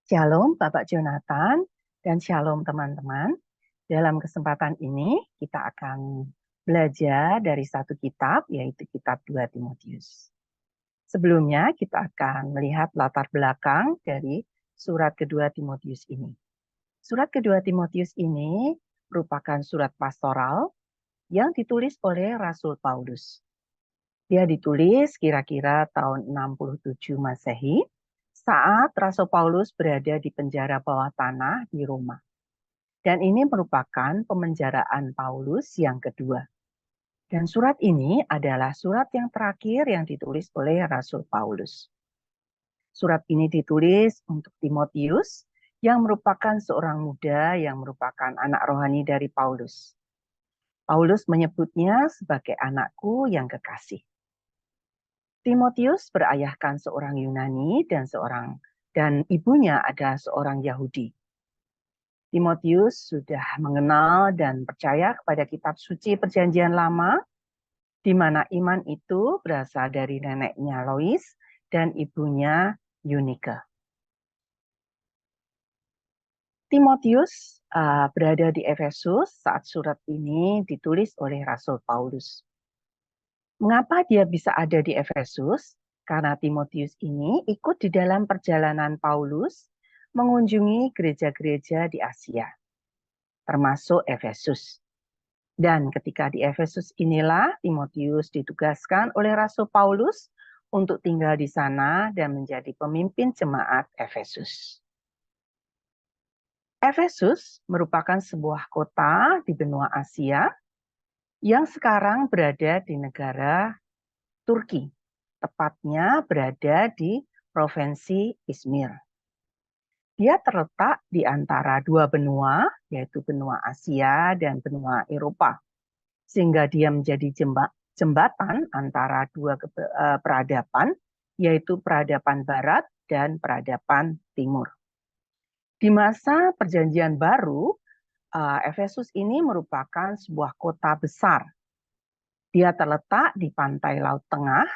Shalom Bapak Jonathan dan Shalom teman-teman. Dalam kesempatan ini kita akan belajar dari satu kitab, yaitu kitab 2 Timotius. Sebelumnya kita akan melihat latar belakang dari surat kedua Timotius ini. Surat kedua Timotius ini merupakan surat pastoral yang ditulis oleh Rasul Paulus. Dia ditulis kira-kira tahun 67 Masehi saat Rasul Paulus berada di penjara bawah tanah di Roma. Dan ini merupakan pemenjaraan Paulus yang kedua. Dan surat ini adalah surat yang terakhir yang ditulis oleh Rasul Paulus. Surat ini ditulis untuk Timotius yang merupakan seorang muda yang merupakan anak rohani dari Paulus. Paulus menyebutnya sebagai anakku yang kekasih. Timotius berayahkan seorang Yunani dan ibunya adalah seorang Yahudi. Timotius sudah mengenal dan percaya kepada kitab suci Perjanjian Lama, di mana iman itu berasal dari neneknya Lois dan ibunya Eunike. Timotius berada di Efesus saat surat ini ditulis oleh Rasul Paulus. Mengapa dia bisa ada di Efesus? Karena Timotius ini ikut di dalam perjalanan Paulus mengunjungi gereja-gereja di Asia, termasuk Efesus. Dan ketika di Efesus inilah Timotius ditugaskan oleh Rasul Paulus untuk tinggal di sana dan menjadi pemimpin jemaat Efesus. Efesus merupakan sebuah kota di benua Asia yang sekarang berada di negara Turki, tepatnya berada di provinsi Izmir. Dia terletak di antara dua benua, yaitu benua Asia dan benua Eropa, sehingga dia menjadi jembatan antara dua peradaban, yaitu peradaban Barat dan peradaban Timur. Di masa Perjanjian Baru, Efesus ini merupakan sebuah kota besar. Dia terletak di pantai Laut Tengah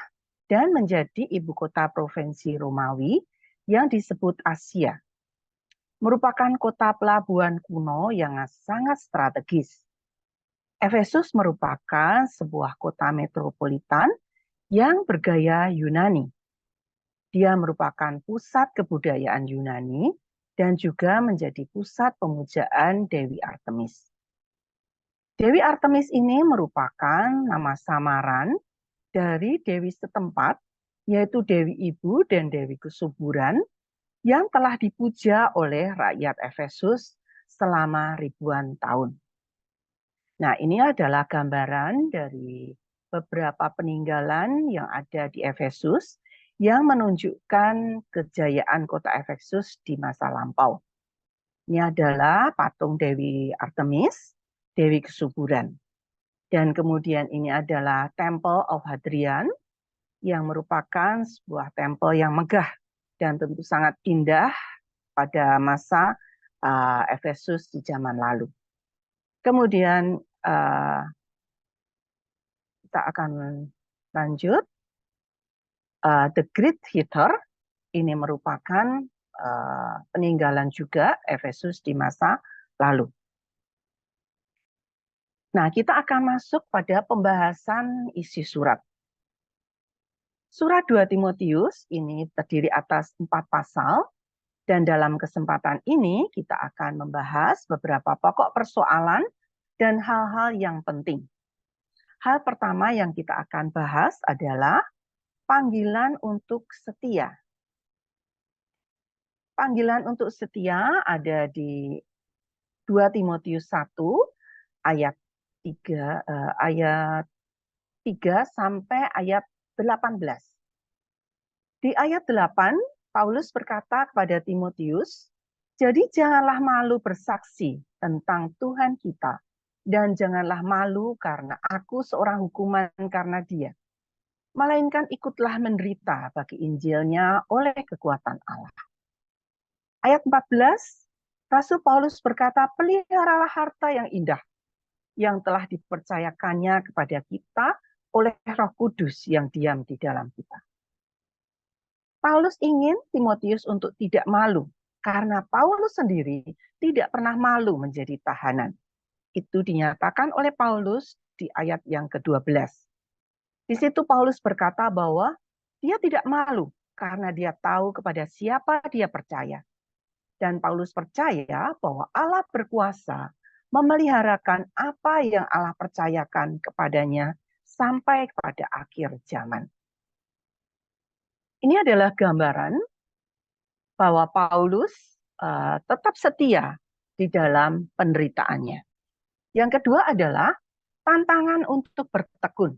dan menjadi ibu kota provinsi Romawi yang disebut Asia. Merupakan kota pelabuhan kuno yang sangat strategis. Efesus merupakan sebuah kota metropolitan yang bergaya Yunani. Dia merupakan pusat kebudayaan Yunani dan juga menjadi pusat pemujaan Dewi Artemis. Dewi Artemis ini merupakan nama samaran dari Dewi setempat, yaitu Dewi Ibu dan Dewi Kesuburan, yang telah dipuja oleh rakyat Efesus selama ribuan tahun. Nah, ini adalah gambaran dari beberapa peninggalan yang ada di Efesus yang menunjukkan kejayaan kota Efesus di masa lampau. Ini adalah patung Dewi Artemis, Dewi Kesuburan. Dan kemudian ini adalah Temple of Hadrian, yang merupakan sebuah tempel yang megah dan tentu sangat indah pada masa Efesus di zaman lalu. Kemudian kita akan lanjut. The Great Theater ini merupakan peninggalan juga Efesus di masa lalu. Nah, kita akan masuk pada pembahasan isi surat. Surat 2 Timotius ini terdiri atas 4 pasal, dan dalam kesempatan ini kita akan membahas beberapa pokok persoalan dan hal-hal yang penting. Hal pertama yang kita akan bahas adalah panggilan untuk setia. Panggilan untuk setia ada di 2 Timotius 1 ayat 3 sampai ayat 18. Di ayat 8, Paulus berkata kepada Timotius, "Jadi janganlah malu bersaksi tentang Tuhan kita, dan janganlah malu karena aku seorang hukuman karena dia. Melainkan ikutlah menderita bagi Injilnya oleh kekuatan Allah." Ayat 14, Rasul Paulus berkata, "Peliharalah harta yang indah, yang telah dipercayakannya kepada kita oleh Roh Kudus yang diam di dalam kita." Paulus ingin Timotius untuk tidak malu karena Paulus sendiri tidak pernah malu menjadi tahanan. Itu dinyatakan oleh Paulus di ayat yang ke-12. Di situ Paulus berkata bahwa dia tidak malu karena dia tahu kepada siapa dia percaya. Dan Paulus percaya bahwa Allah berkuasa memeliharakan apa yang Allah percayakan kepadanya sampai kepada akhir zaman. Ini adalah gambaran bahwa Paulus tetap setia di dalam penderitaannya. Yang kedua adalah tantangan untuk bertekun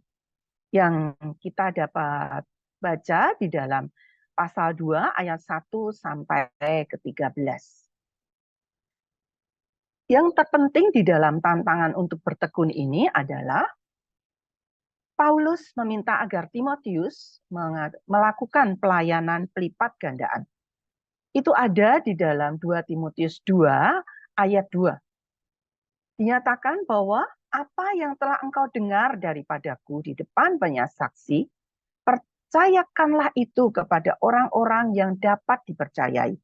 yang kita dapat baca di dalam pasal 2 ayat 1 sampai ke-13. Yang terpenting di dalam tantangan untuk bertekun ini adalah Paulus meminta agar Timotius melakukan pelayanan pelipat gandaan. Itu ada di dalam 2 Timotius 2 ayat 2. Dinyatakan bahwa apa yang telah engkau dengar daripadaku di depan banyak saksi, percayakanlah itu kepada orang-orang yang dapat dipercayai,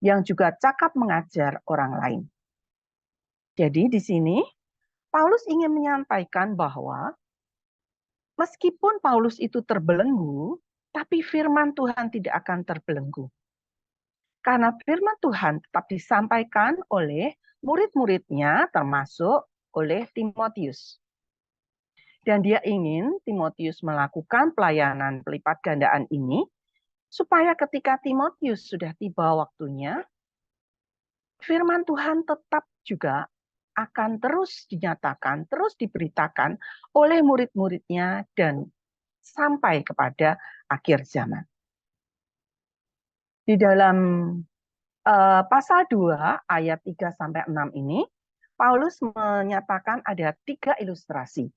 yang juga cakap mengajar orang lain. Jadi di sini Paulus ingin menyampaikan bahwa meskipun Paulus itu terbelenggu, tapi firman Tuhan tidak akan terbelenggu. Karena firman Tuhan tetap disampaikan oleh murid-muridnya termasuk oleh Timotius. Dan dia ingin Timotius melakukan pelayanan pelipat gandaan ini supaya ketika Timotius sudah tiba waktunya, firman Tuhan tetap juga akan terus dinyatakan, terus diberitakan oleh murid-muridnya dan sampai kepada akhir zaman. Di dalam pasal 2 ayat 3-6 ini, Paulus menyatakan ada 3 ilustrasi,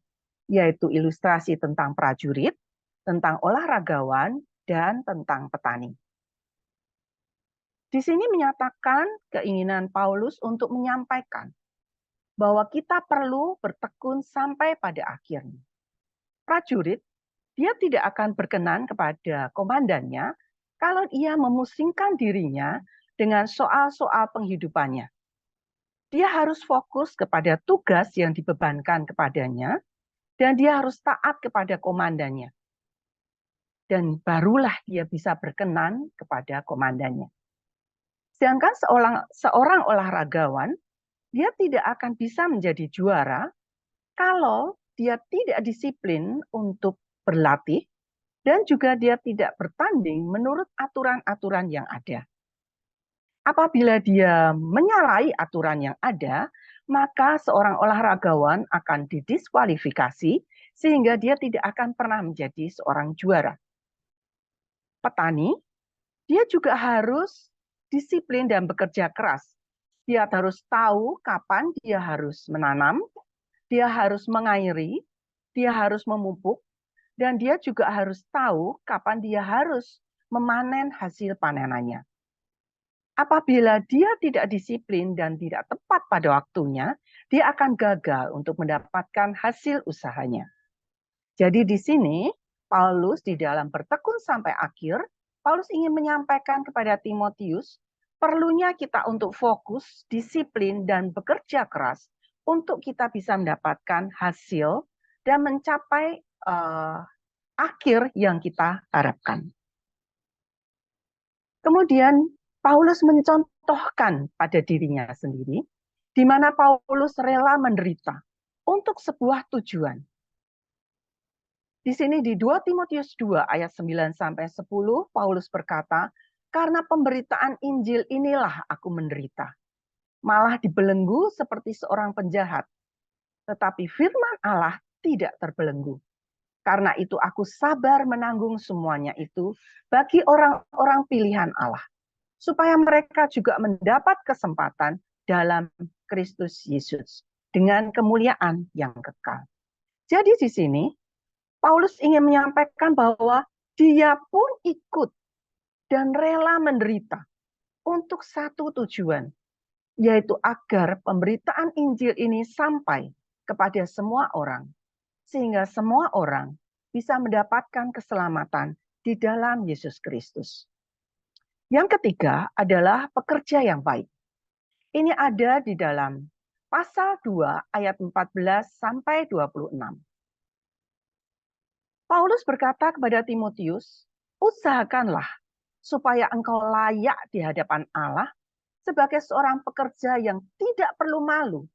yaitu ilustrasi tentang prajurit, tentang olahragawan, dan tentang petani. Di sini menyatakan keinginan Paulus untuk menyampaikan bahwa kita perlu bertekun sampai pada akhirnya. Prajurit, dia tidak akan berkenan kepada komandannya kalau ia memusingkan dirinya dengan soal-soal penghidupannya. Dia harus fokus kepada tugas yang dibebankan kepadanya, dan dia harus taat kepada komandannya. Dan barulah dia bisa berkenan kepada komandannya. Sedangkan seorang olahragawan, dia tidak akan bisa menjadi juara kalau dia tidak disiplin untuk berlatih dan juga dia tidak bertanding menurut aturan-aturan yang ada. Apabila dia menyalahi aturan yang ada, maka seorang olahragawan akan didiskualifikasi sehingga dia tidak akan pernah menjadi seorang juara. Petani, dia juga harus disiplin dan bekerja keras. Dia harus tahu kapan dia harus menanam, dia harus mengairi, dia harus memupuk, dan dia juga harus tahu kapan dia harus memanen hasil panenannya. Apabila dia tidak disiplin dan tidak tepat pada waktunya, dia akan gagal untuk mendapatkan hasil usahanya. Jadi di sini, Paulus di dalam bertekun sampai akhir, Paulus ingin menyampaikan kepada Timotius, perlunya kita untuk fokus, disiplin, dan bekerja keras untuk kita bisa mendapatkan hasil dan mencapai akhir yang kita harapkan. Kemudian Paulus mencontohkan pada dirinya sendiri, di mana Paulus rela menderita untuk sebuah tujuan. Di sini di 2 Timotius 2 ayat 9-10, Paulus berkata, karena pemberitaan Injil inilah aku menderita. Malah dibelenggu seperti seorang penjahat. Tetapi firman Allah tidak terbelenggu. Karena itu aku sabar menanggung semuanya itu bagi orang-orang pilihan Allah, supaya mereka juga mendapat kesempatan dalam Kristus Yesus dengan kemuliaan yang kekal. Jadi di sini Paulus ingin menyampaikan bahwa dia pun ikut dan rela menderita untuk satu tujuan, yaitu agar pemberitaan Injil ini sampai kepada semua orang, sehingga semua orang bisa mendapatkan keselamatan di dalam Yesus Kristus. Yang ketiga adalah pekerja yang baik. Ini ada di dalam pasal 2 ayat 14 sampai 26. Paulus berkata kepada Timotius, usahakanlah supaya engkau layak di hadapan Allah sebagai seorang pekerja yang tidak perlu malu,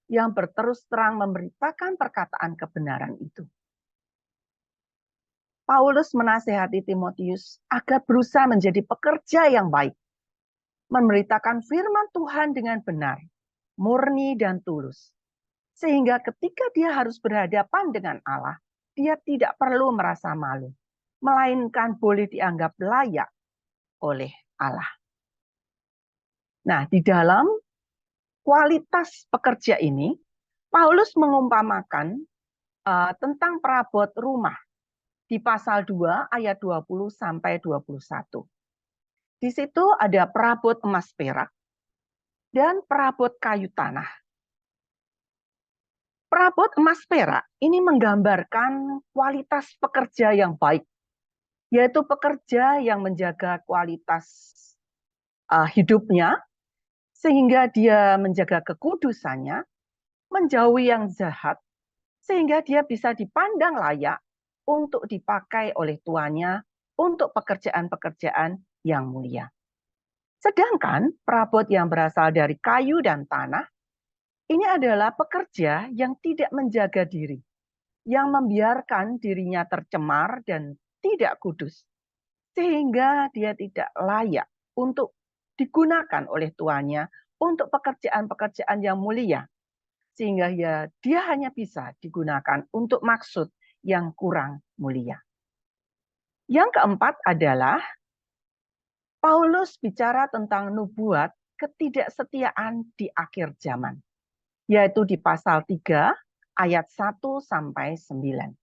yang berterus terang memberitakan perkataan kebenaran itu. Paulus menasihati Timotius agar berusaha menjadi pekerja yang baik, memberitakan firman Tuhan dengan benar, murni dan tulus. Sehingga ketika dia harus berhadapan dengan Allah, dia tidak perlu merasa malu, melainkan boleh dianggap layak oleh Allah. Nah, di dalam kualitas pekerja ini, Paulus mengumpamakan tentang perabot rumah di pasal 2 ayat 20 sampai 21. Di situ ada perabot emas perak dan perabot kayu tanah. Perabot emas perak ini menggambarkan kualitas pekerja yang baik, yaitu pekerja yang menjaga kualitas hidupnya, sehingga dia menjaga kekudusannya, menjauhi yang jahat, sehingga dia bisa dipandang layak untuk dipakai oleh tuannya untuk pekerjaan-pekerjaan yang mulia. Sedangkan perabot yang berasal dari kayu dan tanah, ini adalah pekerja yang tidak menjaga diri, yang membiarkan dirinya tercemar dan tidak kudus, sehingga dia tidak layak untuk digunakan oleh tuannya untuk pekerjaan-pekerjaan yang mulia, sehingga dia hanya bisa digunakan untuk maksud yang kurang mulia. Yang keempat adalah Paulus bicara tentang nubuat ketidaksetiaan di akhir zaman, yaitu di pasal 3 ayat 1 sampai 9.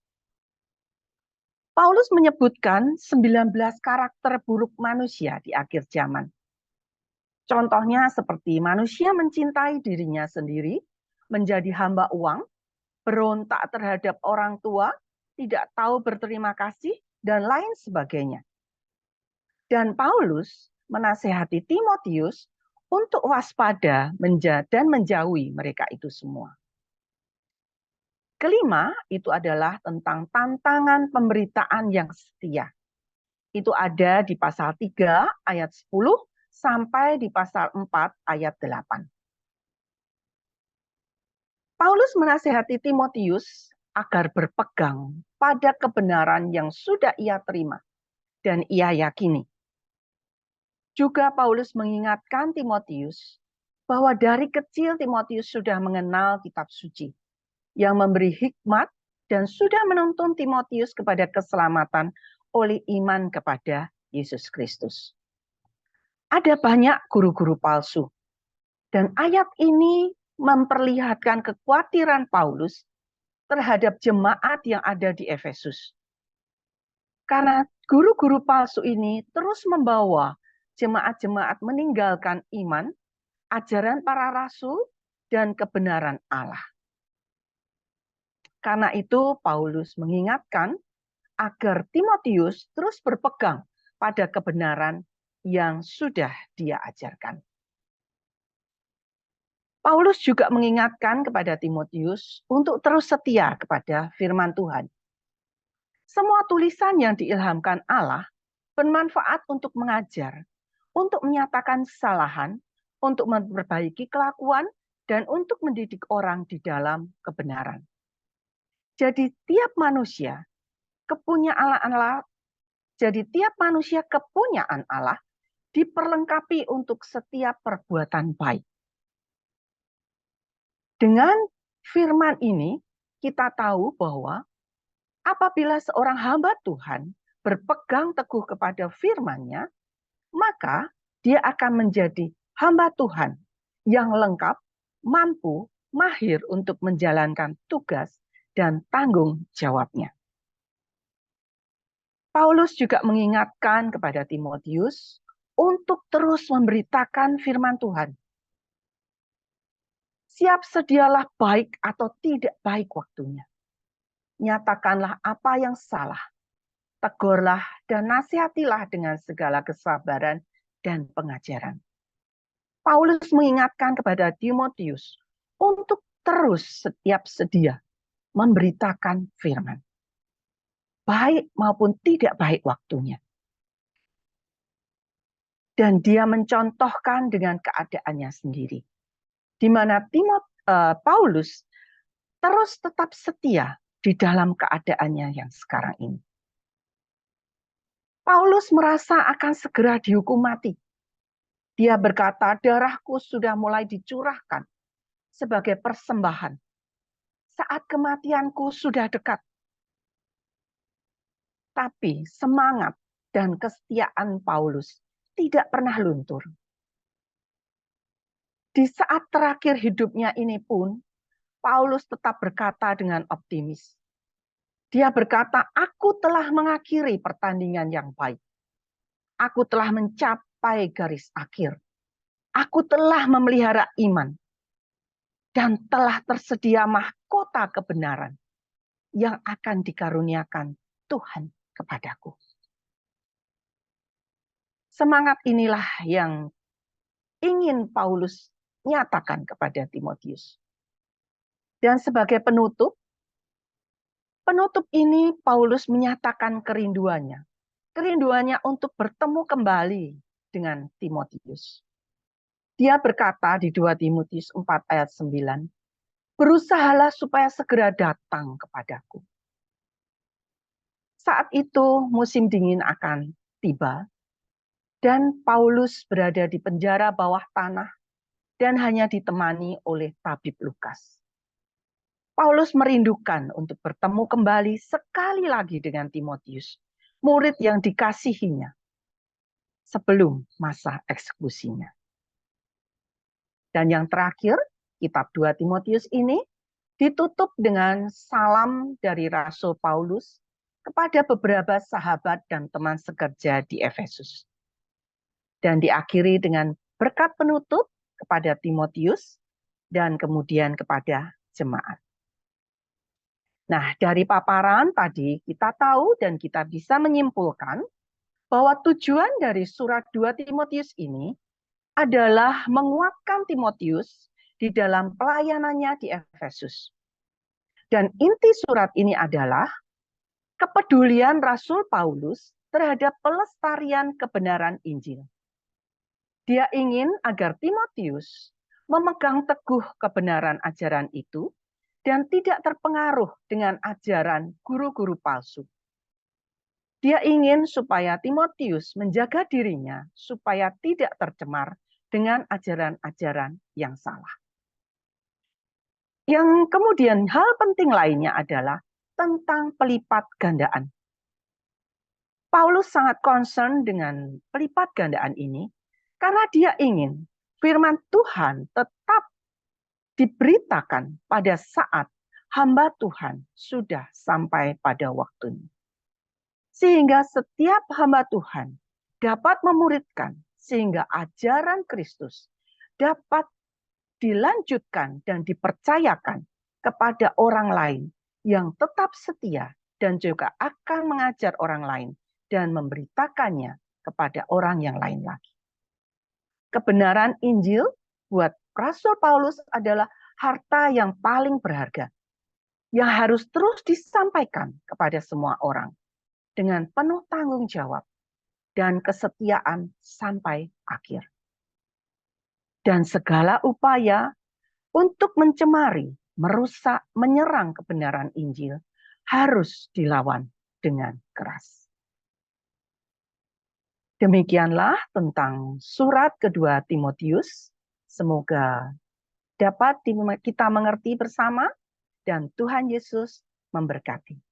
Paulus menyebutkan 19 karakter buruk manusia di akhir zaman. Contohnya seperti manusia mencintai dirinya sendiri, menjadi hamba uang, berontak terhadap orang tua, tidak tahu berterima kasih, dan lain sebagainya. Dan Paulus menasihati Timotius untuk waspada dan menjauhi mereka itu semua. Kelima, itu adalah tentang tantangan pemberitaan yang setia. Itu ada di pasal 3 ayat 10 sampai di pasal 4 ayat 8. Paulus menasihati Timotius agar berpegang pada kebenaran yang sudah ia terima dan ia yakini. Juga Paulus mengingatkan Timotius bahwa dari kecil Timotius sudah mengenal kitab suci yang memberi hikmat dan sudah menuntun Timotius kepada keselamatan oleh iman kepada Yesus Kristus. Ada banyak guru-guru palsu, dan ayat ini memperlihatkan kekhawatiran Paulus terhadap jemaat yang ada di Efesus. Karena guru-guru palsu ini terus membawa jemaat-jemaat meninggalkan iman, ajaran para rasul, dan kebenaran Allah. Karena itu Paulus mengingatkan agar Timotius terus berpegang pada kebenaran yang sudah dia ajarkan. Paulus juga mengingatkan kepada Timotius untuk terus setia kepada firman Tuhan. Semua tulisan yang diilhamkan Allah bermanfaat untuk mengajar, untuk menyatakan kesalahan, untuk memperbaiki kelakuan, dan untuk mendidik orang di dalam kebenaran. Jadi tiap manusia kepunyaan Allah diperlengkapi untuk setiap perbuatan baik. Dengan firman ini kita tahu bahwa apabila seorang hamba Tuhan berpegang teguh kepada firman-Nya, maka dia akan menjadi hamba Tuhan yang lengkap, mampu, mahir untuk menjalankan tugas dan tanggung jawabnya. Paulus juga mengingatkan kepada Timotius untuk terus memberitakan firman Tuhan. Siap sedialah baik atau tidak baik waktunya. Nyatakanlah apa yang salah. tegurlah dan nasihatilah dengan segala kesabaran dan pengajaran. Paulus mengingatkan kepada Timotius untuk terus setiap sedia memberitakan firman, baik maupun tidak baik waktunya. Dan dia mencontohkan dengan keadaannya sendiri, di mana Paulus terus tetap setia di dalam keadaannya yang sekarang ini. Paulus merasa akan segera dihukum mati. Dia berkata, darahku sudah mulai dicurahkan sebagai persembahan. Saat kematianku sudah dekat. Tapi semangat dan kesetiaan Paulus tidak pernah luntur. Di saat terakhir hidupnya ini pun, Paulus tetap berkata dengan optimis. Dia berkata, aku telah mengakhiri pertandingan yang baik. Aku telah mencapai garis akhir. Aku telah memelihara iman. Dan telah tersedia mahkota kebenaran yang akan dikaruniakan Tuhan kepadaku. Semangat inilah yang ingin Paulus nyatakan kepada Timotius. Dan sebagai penutup ini Paulus menyatakan kerinduannya. Kerinduannya untuk bertemu kembali dengan Timotius. Dia berkata di 2 Timotius 4 ayat 9, berusahalah supaya segera datang kepadaku. Saat itu musim dingin akan tiba, dan Paulus berada di penjara bawah tanah dan hanya ditemani oleh tabib Lukas. Paulus merindukan untuk bertemu kembali sekali lagi dengan Timotius, murid yang dikasihinya, sebelum masa eksekusinya. Dan yang terakhir, kitab 2 Timotius ini ditutup dengan salam dari Rasul Paulus kepada beberapa sahabat dan teman sekerja di Efesus. Dan diakhiri dengan berkat penutup kepada Timotius dan kemudian kepada jemaat. Nah, dari paparan tadi kita tahu dan kita bisa menyimpulkan bahwa tujuan dari surat 2 Timotius ini adalah menguatkan Timotius di dalam pelayanannya di Efesus. Dan inti surat ini adalah kepedulian Rasul Paulus terhadap pelestarian kebenaran Injil. Dia ingin agar Timotius memegang teguh kebenaran ajaran itu dan tidak terpengaruh dengan ajaran guru-guru palsu. Dia ingin supaya Timotius menjaga dirinya supaya tidak tercemar dengan ajaran-ajaran yang salah. Yang kemudian hal penting lainnya adalah tentang pelipat gandaan. Paulus sangat concern dengan pelipat gandaan ini karena dia ingin firman Tuhan tetap diberitakan pada saat hamba Tuhan sudah sampai pada waktunya. Sehingga setiap hamba Tuhan dapat memuridkan sehingga ajaran Kristus dapat dilanjutkan dan dipercayakan kepada orang lain yang tetap setia dan juga akan mengajar orang lain dan memberitakannya kepada orang yang lain lagi. Kebenaran Injil buat Rasul Paulus adalah harta yang paling berharga, yang harus terus disampaikan kepada semua orang dengan penuh tanggung jawab dan kesetiaan sampai akhir. Dan segala upaya untuk mencemari, merusak, menyerang kebenaran Injil harus dilawan dengan keras. Demikianlah tentang surat kedua Timotius. Semoga dapat kita mengerti bersama dan Tuhan Yesus memberkati.